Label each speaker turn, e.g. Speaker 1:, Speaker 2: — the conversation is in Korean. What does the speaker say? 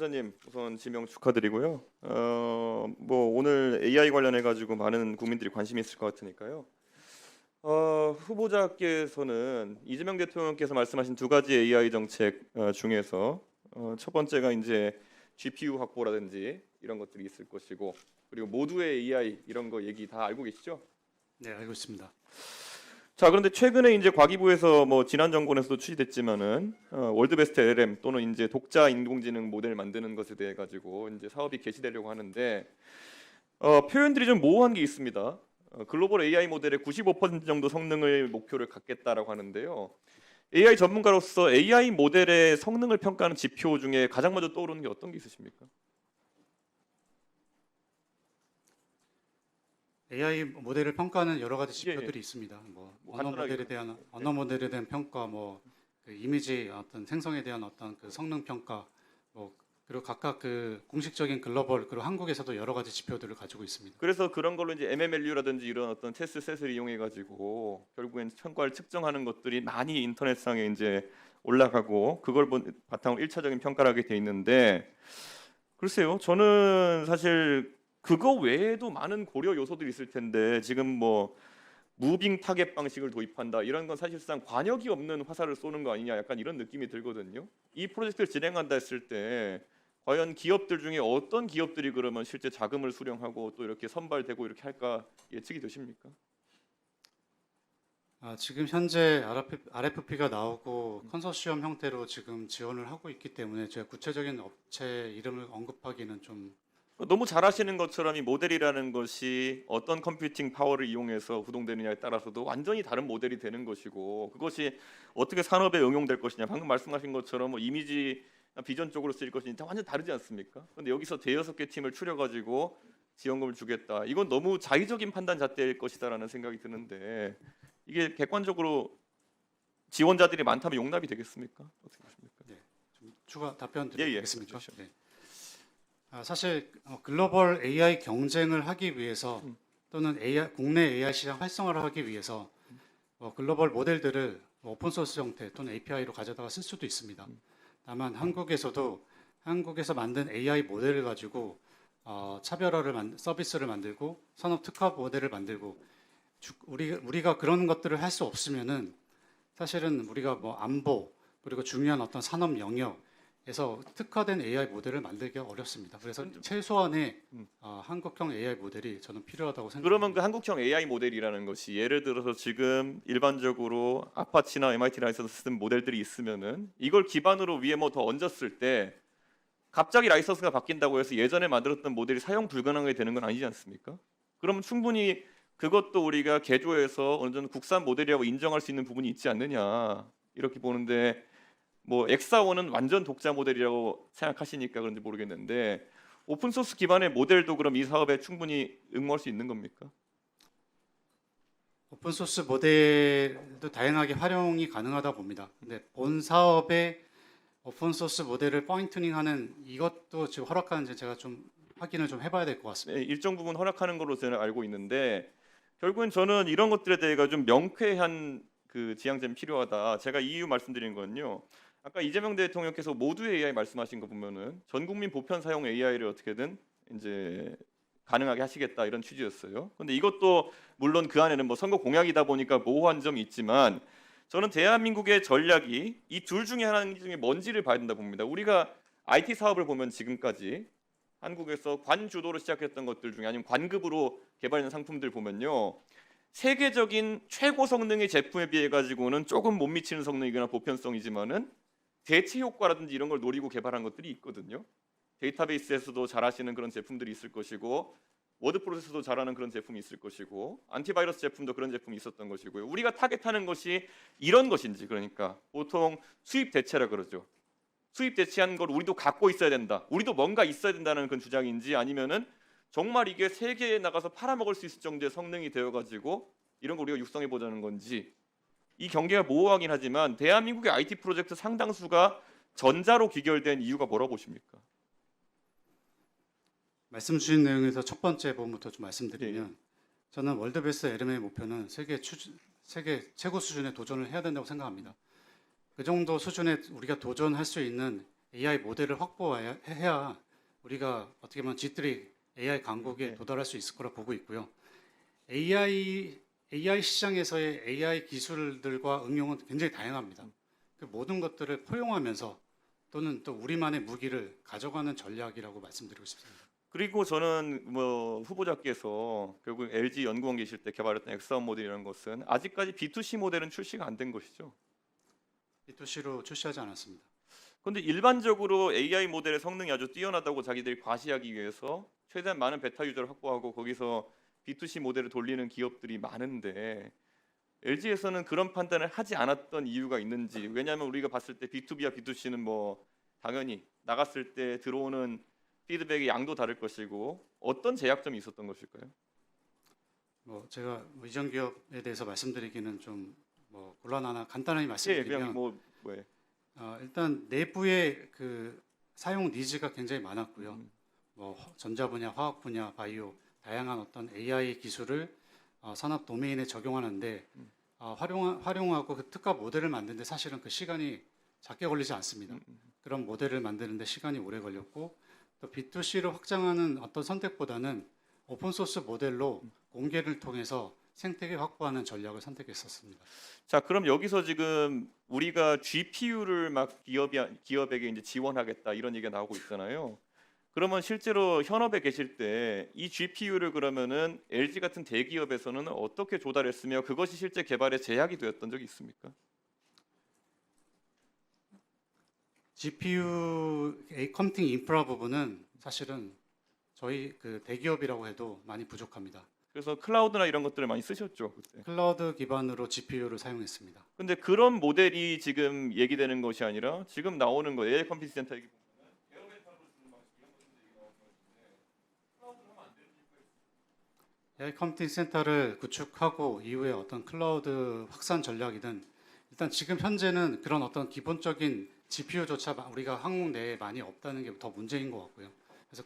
Speaker 1: 변호사님 우선 지명 축하드리고요. 뭐 오늘 AI 관련해 가지고 많은 국민들이 관심이 있을 것 같으니까요. 후보자께서는 이재명 대통령께서 말씀하신 두 가지 AI 정책 중에서 첫 번째가 이제 GPU 확보라든지 이런 것들이 있을 것이고, 그리고 모두의 AI 이런 거 얘기 다 알고 계시죠?
Speaker 2: 네, 알고 있습니다.
Speaker 1: 자, 그런데 최근에 이제 과기부에서 뭐 지난 정권에서도 출시됐지만은 월드베스트 LLM 또는 이제 독자 인공지능 모델 만드는 것에 대해 가지고 이제 사업이 개시되려고 하는데 표현들이 좀 모호한 게 있습니다. 글로벌 AI 모델의 95% 정도 성능을 목표를 갖겠다라고 하는데요. AI 전문가로서 AI 모델의 성능을 평가하는 지표 중에 가장 먼저 떠오르는 게 어떤 게 있으십니까?
Speaker 2: AI 모델을 평가하는 여러 가지
Speaker 1: 예,
Speaker 2: 지표들이 있습니다. 뭐
Speaker 1: 뭐
Speaker 2: 언어
Speaker 1: 간단하게
Speaker 2: 모델에 대한 언어 모델에 대한 평가, 그 이미지 어떤 생성에 대한 어떤 그 성능 평가, 그리고 각각 그 공식적인 글로벌 그리고 한국에서도 여러 가지 지표들을 가지고 있습니다.
Speaker 1: 그래서 그런 걸로 이제 MMLU라든지 이런 어떤 테스트 셋을 이용해 가지고 결국엔 평가를 측정하는 것들이 많이 인터넷상에 이제 올라가고 그걸 바탕으로 1차적인 평가를 하게 돼 있는데, 글쎄요. 저는 사실 그거 외에도 많은 고려 요소들이 있을 텐데 지금 뭐 무빙 타겟 방식을 도입한다 이런 건 사실상 관역이 없는 화살을 쏘는 거 아니냐, 약간 이런 느낌이 들거든요. 이 프로젝트를 진행한다 했을 때 과연 기업들 중에 어떤 기업들이 그러면 실제 자금을 수령하고 또 이렇게 선발되고 이렇게 할까 예측이 되십니까?
Speaker 2: 지금 현재 RFP가 나오고 컨소시엄 형태로 지금 지원을 하고 있기 때문에 제가 구체적인 업체 이름을 언급하기는 좀
Speaker 1: 너무 잘 아시는 것처럼 이 모델이라는 것이 어떤 컴퓨팅 파워를 이용해서 구동되느냐에 따라서도 완전히 다른 모델이 되는 것이고, 그것이 어떻게 산업에 응용될 것이냐, 방금 말씀하신 것처럼 뭐 이미지 비전 쪽으로 쓰일 것이냐 다 완전 다르지 않습니까? 그런데 여기서 대여섯 개 팀을 추려가지고 지원금을 주겠다, 이건 너무 자의적인 판단 잣대일 것이다라는 생각이 드는데, 이게 객관적으로 지원자들이 많다면 용납이 되겠습니까? 어떻게 보십니까?
Speaker 2: 좀 추가 답변
Speaker 1: 예, 예.
Speaker 2: 드리겠습니까? 네. 사실 글로벌 AI 경쟁을 하기 위해서 또는 국내 AI 시장 활성화를 하기 위해서 글로벌 모델들을 오픈 소스 형태 또는 API로 가져다가 쓸 수도 있습니다. 다만 한국에서 만든 AI 모델을 가지고 서비스를 만들고 산업 특화 모델을 만들고 우리가 그런 것들을 할 수 없으면은 사실은 우리가 뭐 안보 그리고 중요한 어떤 산업 영역에서 특화된 AI 모델을 만들기가 어렵습니다. 그래서 최소한의 한국형 AI 모델이 저는 필요하다고 생각합니다.
Speaker 1: 그러면 그 한국형 AI 모델이라는 것이 예를 들어서 지금 일반적으로 아파치나 MIT 라이선스 쓴 모델들이 있으면은 이걸 기반으로 위에 뭐 더 얹었을 때 갑자기 라이선스가 바뀐다고 해서 예전에 만들었던 모델이 사용 불가능하게 되는 건 아니지 않습니까? 그러면 충분히 그것도 우리가 개조해서 어느 정도 국산 모델이라고 인정할 수 있는 부분이 있지 않느냐 이렇게 보는데, 뭐 엑사원은 완전 독자 모델이라고 생각하시니까 그런지 모르겠는데 오픈 소스 기반의 모델도 그럼 이 사업에 충분히 응모할 수 있는 겁니까?
Speaker 2: 오픈 소스 모델도 다양하게 활용이 가능하다 봅니다. 근데 본 사업에 오픈 소스 모델을 파인 튜닝하는 이것도 지금 허락하는지 제가 좀 확인을 좀 해봐야 될 것 같습니다.
Speaker 1: 네, 일정 부분 허락하는 걸로 저는 알고 있는데, 결국엔 저는 이런 것들에 대해서 좀 명쾌한 그 지향점이 필요하다. 제가 이유 말씀드린 건요. 아까 이재명 대통령께서 모두의 AI 말씀하신 거 보면은 전 국민 보편 사용 AI를 어떻게든 이제 가능하게 하시겠다 이런 취지였어요. 근데 이것도 물론 그 안에는 뭐 선거 공약이다 보니까 모호한 점이 있지만 저는 대한민국의 전략이 이 둘 중에 하나 중에 뭔지를 봐야 된다 봅니다. 우리가 IT 사업을 보면 지금까지 한국에서 관주도로 시작했던 것들 중에 아니면 관급으로 개발된 상품들 보면요. 세계적인 최고 성능의 제품에 비해 가지고는 조금 못 미치는 성능이거나 보편성이지만은 대체 효과라든지 이런 걸 노리고 개발한 것들이 있거든요. 데이터베이스에서도 잘하시는 그런 제품들이 있을 것이고, 워드 프로세서도 잘하는 그런 제품이 있을 것이고, 안티바이러스 제품도 그런 제품이 있었던 것이고요. 우리가 타겟하는 것이 이런 것인지, 그러니까 보통 수입 대체라 그러죠. 수입 대체한 걸 우리도 갖고 있어야 된다, 우리도 뭔가 있어야 된다는 그런 주장인지, 아니면은 정말 이게 세계에 나가서 팔아먹을 수 있을 정도의 성능이 되어가지고 이런 거 우리가 육성해 보자는 건지, 이 경계가 모호하긴 하지만 대한민국의 IT 프로젝트 상당수가 전자로 귀결된 이유가 뭐라고 보십니까?
Speaker 2: 말씀 주신 내용에서 첫 번째 부분부터 좀 말씀드리면 저는 월드베스트 LM의 목표는 세계 최고 수준의 도전을 해야 된다고 생각합니다. 그 정도 수준에 우리가 도전할 수 있는 AI 모델을 확보해야 우리가 어떻게 보면 G3 AI 강국에
Speaker 1: 네.
Speaker 2: 도달할 수 있을 거라 보고 있고요. AI 시장에서의 AI 기술들과 응용은 굉장히 다양합니다. 그 모든 것들을 포용하면서 또는 또 우리만의 무기를 가져가는 전략이라고 말씀드리고 싶습니다.
Speaker 1: 그리고 저는 뭐 후보자께서 결국 LG 연구원 계실 때 개발했던 X1 모델이라는 것은 아직까지 B2C 모델은 출시가 안 된 것이죠.
Speaker 2: B2C로 출시하지 않았습니다.
Speaker 1: 그런데 일반적으로 AI 모델의 성능이 아주 뛰어나다고 자기들이 과시하기 위해서 최대한 많은 베타 유저를 확보하고 거기서 B2C 모델을 돌리는 기업들이 많은데 LG에서는 그런 판단을 하지 않았던 이유가 있는지. 왜냐하면 우리가 봤을 때 B2B와 B2C는 뭐 당연히 나갔을 때 들어오는 피드백의 양도 다를 것이고 어떤 제약점이 있었던 것일까요?
Speaker 2: 뭐 제가 이전 기업에 대해서 말씀드리기는 좀 뭐 곤란하나 간단하게
Speaker 1: 예,
Speaker 2: 말씀드리면
Speaker 1: 그냥 뭐 예.
Speaker 2: 일단 내부의 그 사용 니즈가 굉장히 많았고요. 뭐 전자 분야, 화학 분야, 바이오 다양한 어떤 AI 기술을 산업 도메인에 적용하는데 활용하고 그 특화 모델을 만드는데 사실은 그 시간이 작게 걸리지 않습니다. 그런 모델을 만드는데 시간이 오래 걸렸고 또 B2C를 확장하는 어떤 선택보다는 오픈 소스 모델로 공개를 통해서 생태계 확보하는 전략을 선택했었습니다.
Speaker 1: 자, 그럼 여기서 지금 우리가 GPU를 막 기업에게 이제 지원하겠다 이런 얘기가 나오고 있잖아요. 그러면 실제로 현업에 계실 때 이 GPU를 그러면은 LG 같은 대기업에서는 어떻게 조달했으며 그것이 실제 개발에 제약이 되었던 적이 있습니까?
Speaker 2: GPU 컴퓨팅 인프라 부분은 사실은 저희 그 대기업이라고 해도 많이 부족합니다.
Speaker 1: 그래서 클라우드나 이런 것들을 많이 쓰셨죠, 그때.
Speaker 2: 클라우드 기반으로 GPU를 사용했습니다.
Speaker 1: 근데 그런 모델이 지금 얘기되는 것이 아니라 지금 나오는 거 AI 컴퓨팅 센터 얘기 보면은 에어벤타로 쓰는 방식 이런 것들 얘기 나오는 것인데 클라우드로 하면 안 되는 이유가 있어요.
Speaker 2: AI 컴퓨팅 센터를 구축하고 이후에 어떤 클라우드 확산 전략이든 일단 지금 현재는 그런 어떤 기본적인 GPU조차 우리가 한국 내에 많이 없다는 게 더 문제인 것 같고요. 그래서